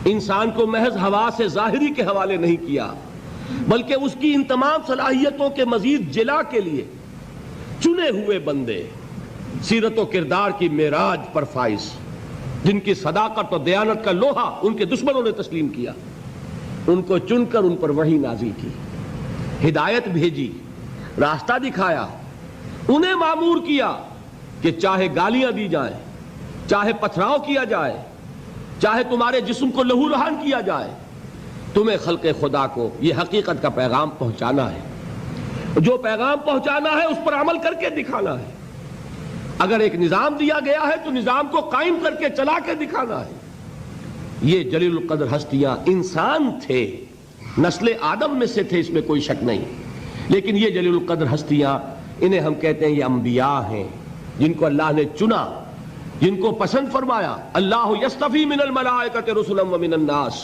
انسان کو محض ہوا سے ظاہری کے حوالے نہیں کیا، بلکہ اس کی ان تمام صلاحیتوں کے مزید جلا کے لیے چنے ہوئے بندے، سیرت و کردار کی معراج پر فائز، جن کی صداقت اور دیانت کا لوہا ان کے دشمنوں نے تسلیم کیا، ان کو چن کر ان پر وحی نازل کی، ہدایت بھیجی، راستہ دکھایا، انہیں مامور کیا کہ چاہے گالیاں دی جائیں، چاہے پتھراؤ کیا جائے، چاہے تمہارے جسم کو لہو لہان کیا جائے، تمہیں خلق خدا کو یہ حقیقت کا پیغام پہنچانا ہے، جو پیغام پہنچانا ہے اس پر عمل کر کے دکھانا ہے۔ اگر ایک نظام دیا گیا ہے تو نظام کو قائم کر کے چلا کے دکھانا ہے۔ یہ جلیل القدر ہستیاں انسان تھے، نسل آدم میں سے تھے، اس میں کوئی شک نہیں، لیکن یہ جلیل القدر ہستیاں، انہیں ہم کہتے ہیں یہ انبیاء ہیں، جن کو اللہ نے چنا، جن کو پسند فرمایا۔ اللہ یصطفی من الملائکۃ رسلا ومن الناس،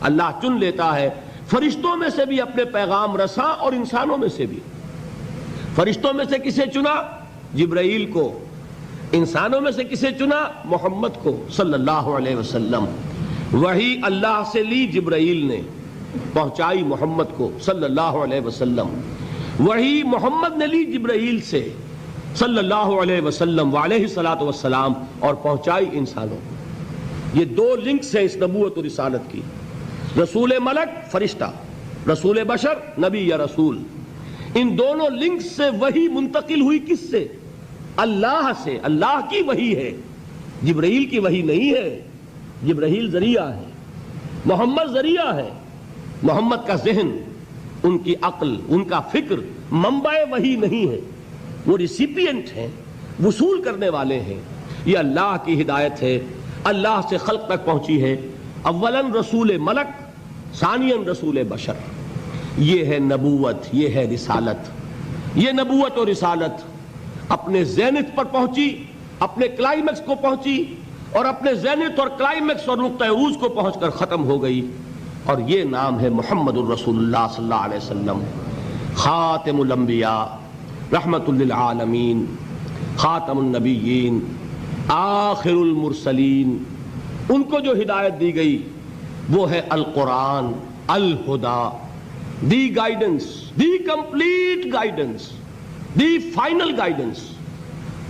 اللہ چن لیتا ہے فرشتوں میں سے بھی اپنے پیغام رساں اور انسانوں میں سے بھی۔ فرشتوں میں سے کسے چنا؟ جبرائیل کو۔ انسانوں میں سے کسے چنا؟ محمد کو صلی اللہ علیہ وسلم۔ وحی اللہ سے لی جبرائیل نے، پہنچائی محمد کو صلی اللہ علیہ وسلم۔ وحی محمد نے لی جبرائیل سے صلی اللہ علیہ وسلم وعلیہ الصلاۃ والسلام، اور پہنچائی انسانوں کو۔ یہ دو لنکس ہیں اس نبوت و رسالت کی، رسول ملک فرشتہ، رسول بشر نبی یا رسول۔ ان دونوں لنکس سے وحی منتقل ہوئی کس سے؟ اللہ سے۔ اللہ کی وحی ہے، جبرائیل کی وحی نہیں ہے۔ جبرائیل ذریعہ ہے، محمد ذریعہ ہے۔ محمد کا ذہن، ان کی عقل، ان کا فکر منبع وحی نہیں ہے، وہ ریسیپینٹ ہیں، وصول کرنے والے ہیں۔ یہ اللہ کی ہدایت ہے، اللہ سے خلق تک پہنچی ہے۔ اولاً رسول ملک، ثانیاً رسول بشر۔ یہ ہے نبوت، یہ ہے رسالت۔ یہ نبوت اور رسالت اپنے زینت پر پہنچی، اپنے کلائمیکس کو پہنچی، اور اپنے زینت اور کلائمیکس اور نقطہ عروج کو پہنچ کر ختم ہو گئی، اور یہ نام ہے محمد الرسول اللہ صلی اللہ علیہ وسلم، خاتم الانبیاء، رحمت للعالمین، خاتم النبیین، آخر المرسلین۔ ان کو جو ہدایت دی گئی وہ ہے القرآن، الہدا، the guidance, the complete guidance, the final guidance.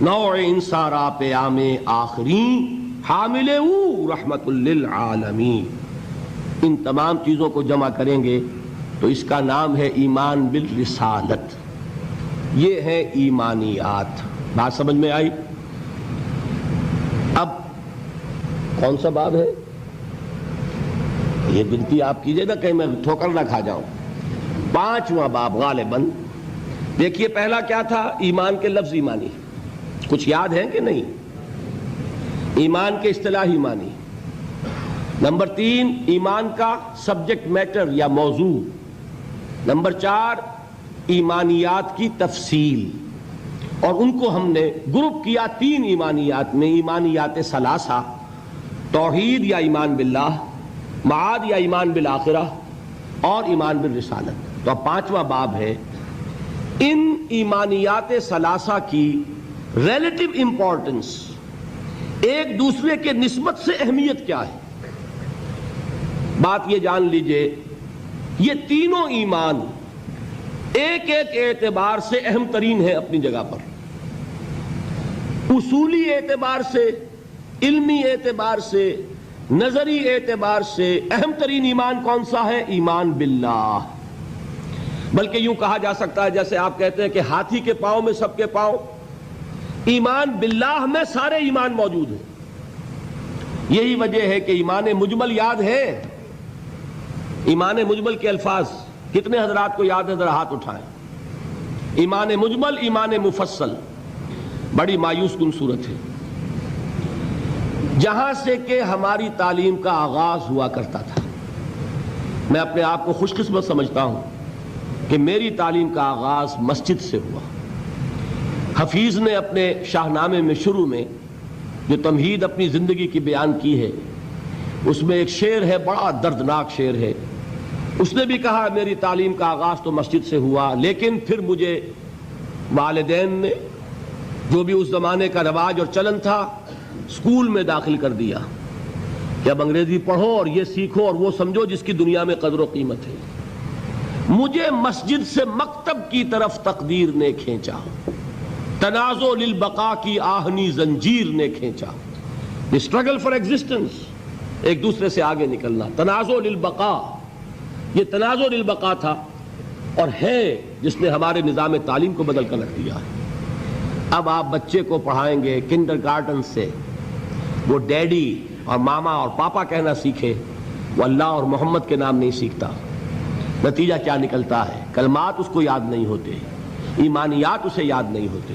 نوع انصارا پیام آخری حامل او رحمت للعالمین۔ ان تمام چیزوں کو جمع کریں گے تو اس کا نام ہے ایمان بالرسالت۔ یہ ہے ایمانیات۔ بات سمجھ میں آئی؟ اب کون سا باب ہے؟ یہ گنتی آپ کیجئے نا، کہیں میں ٹھوکر نہ کھا جاؤں۔ 5واں باب غالباً۔ دیکھیے پہلا کیا تھا؟ ایمان کے لفظ ایمانی، کچھ یاد ہے کہ نہیں؟ ایمان کے اصطلاحی معنی۔ نمبر 3 ایمان کا سبجیکٹ میٹر یا موضوع۔ نمبر 4 ایمانیات کی تفصیل، اور ان کو ہم نے گروپ کیا 3 ایمانیات میں: ایمانیات ثلاثہ، توحید یا ایمان باللہ، معاد یا ایمان بالآخرہ، اور ایمان بالرسالت۔ تو اب 5واں باب ہے۔ ان ایمانیات ثلاثہ کی ریلیٹو امپورٹنس، ایک دوسرے کے نسبت سے اہمیت کیا ہے؟ بات یہ جان لیجئے، یہ تینوں ایمان ایک ایک اعتبار سے اہم ترین ہے اپنی جگہ پر۔ اصولی اعتبار سے، علمی اعتبار سے، نظری اعتبار سے اہم ترین ایمان کون سا ہے؟ ایمان باللہ۔ بلکہ یوں کہا جا سکتا ہے جیسے آپ کہتے ہیں کہ ہاتھی کے پاؤں میں سب کے پاؤں، ایمان باللہ میں سارے ایمان موجود ہیں۔ یہی وجہ ہے کہ ایمان مجمل یاد ہے؟ ایمان مجمل کے الفاظ کتنے حضرات کو یاد ہے؟ ذرا ہاتھ اٹھائیں۔ ایمان مجمل، ایمان مفصل، بڑی مایوس کن صورت ہے۔ جہاں سے کہ ہماری تعلیم کا آغاز ہوا کرتا تھا، میں اپنے آپ کو خوش قسمت سمجھتا ہوں کہ میری تعلیم کا آغاز مسجد سے ہوا۔ حفیظ نے اپنے شاہنامے میں شروع میں جو تمہید اپنی زندگی کی بیان کی ہے، اس میں ایک شعر ہے، بڑا دردناک شعر ہے۔ اس نے بھی کہا میری تعلیم کا آغاز تو مسجد سے ہوا، لیکن پھر مجھے والدین نے، جو بھی اس زمانے کا رواج اور چلن تھا، اسکول میں داخل کر دیا۔ کہ اب انگریزی پڑھو اور یہ سیکھو اور وہ سمجھو جس کی دنیا میں قدر و قیمت ہے۔ مجھے مسجد سے مکتب کی طرف تقدیر نے کھینچا، تنازع للبقاء کی آہنی زنجیر نے کھینچا۔ The struggle for existence، ایک دوسرے سے آگے نکلنا، تنازع للبقاء، یہ تنازع للبقاء تھا اور ہے جس نے ہمارے نظام تعلیم کو بدل کر رکھ دیا ہے۔ اب آپ بچے کو پڑھائیں گے کنڈر گارڈن سے، وہ ڈیڈی اور ماما اور پاپا کہنا سیکھے، وہ اللہ اور محمد کے نام نہیں سیکھتا۔ نتیجہ کیا نکلتا ہے؟ کلمات اس کو یاد نہیں ہوتے، ایمانیات اسے یاد نہیں ہوتے۔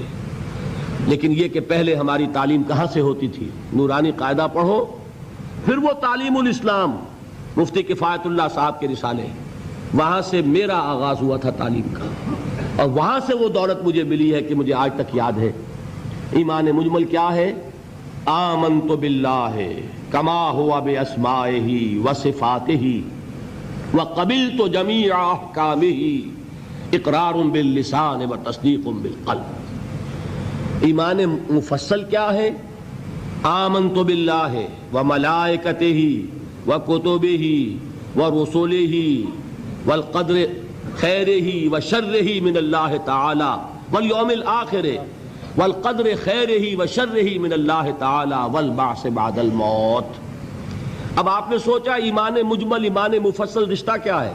لیکن یہ کہ پہلے ہماری تعلیم کہاں سے ہوتی تھی؟ نورانی قاعدہ پڑھو، پھر وہ تعلیم الاسلام مفتی کفایت اللہ صاحب کے رسالے، وہاں سے میرا آغاز ہوا تھا تعلیم کا، اور وہاں سے وہ دولت مجھے ملی ہے کہ مجھے آج تک یاد ہے۔ ایمان مجمل کیا ہے؟ آمنت باللہ کما ہوا باسمائہ وصفاتہ وقبلت جمیع احکامہ اقرار باللسان وتصدیق بالقلب۔ ایمان مفصل کیا ہے؟ آمنت باللہ وملائکتہ وکتبہ ورسلہ والقدر خیرہ وشرہ من اللہ تعالی والیوم الآخر والقدر خیرہ وشرہ من اللہ تعالی والبعث بعد الموت۔ اب آپ نے سوچا ایمان مجمل ایمان مفصل رشتہ کیا ہے؟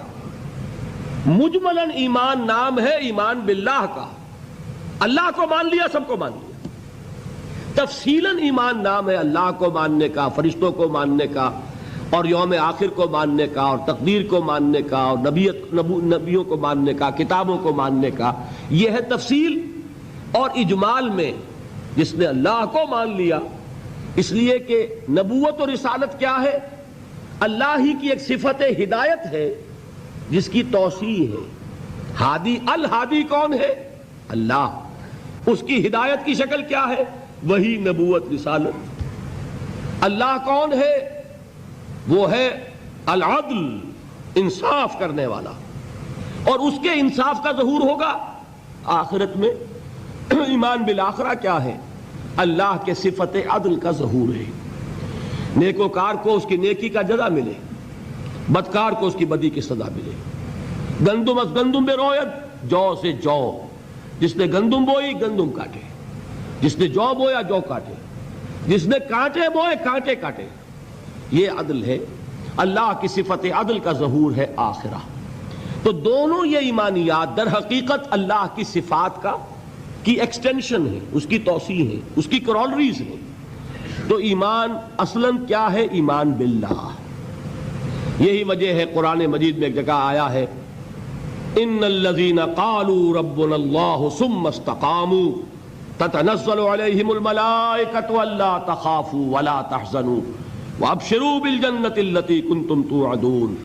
مجملاً ایمان نام ہے ایمان باللہ کا، اللہ کو مان لیا، سب کو مان لیا۔ تفصیلاً ایمان نام ہے اللہ کو ماننے کا، فرشتوں کو ماننے کا، اور یوم آخر کو ماننے کا، اور تقدیر کو ماننے کا، اور نبیوں کو ماننے کا، کتابوں کو ماننے کا۔ یہ ہے تفصیل۔ اور اجمال میں جس نے اللہ کو مان لیا، اس لیے کہ نبوت اور رسالت کیا ہے؟ اللہ ہی کی ایک صفت ہدایت ہے جس کی توسیع ہے۔ ہادی، الہادی کون ہے؟ اللہ۔ اس کی ہدایت کی شکل کیا ہے؟ وہی نبوت رسالت۔ اللہ کون ہے؟ وہ ہے العدل، انصاف کرنے والا، اور اس کے انصاف کا ظہور ہوگا آخرت میں۔ ایمان بالآخرہ کیا ہے؟ اللہ کے صفت عدل کا ظہور ہے۔ نیکوکار کو اس کی نیکی کا جزا ملے، بدکار کو اس کی بدی کی سزا ملے۔ گندم از گندم بے رویت، جو سے جو، جس نے گندم بوئی گندم کاٹے، جس نے جو بویا جو کاٹے، جس نے کانٹے بوئے کانٹے کاٹے۔ یہ عدل ہے، اللہ کی صفت عدل کا ظہور ہے آخرہ۔ تو دونوں یہ ایمانیات در حقیقت اللہ کی صفات کی ایکسٹینشن ہے، اس کی توسیع ہے، اس کی کرولریز ہے۔ تو ایمان اصلاً کیا ہے؟ ایمان باللہ۔ یہی وجہ ہے قرآن مجید میں ایک جگہ آیا ہے ان الذین قالوا ربنا اللہ ثم استقاموا تتنزل علیہم الملائکۃ الا تخافوا ولا تحزنوا وابشروا بالجنۃ التي کنتم توعدون۔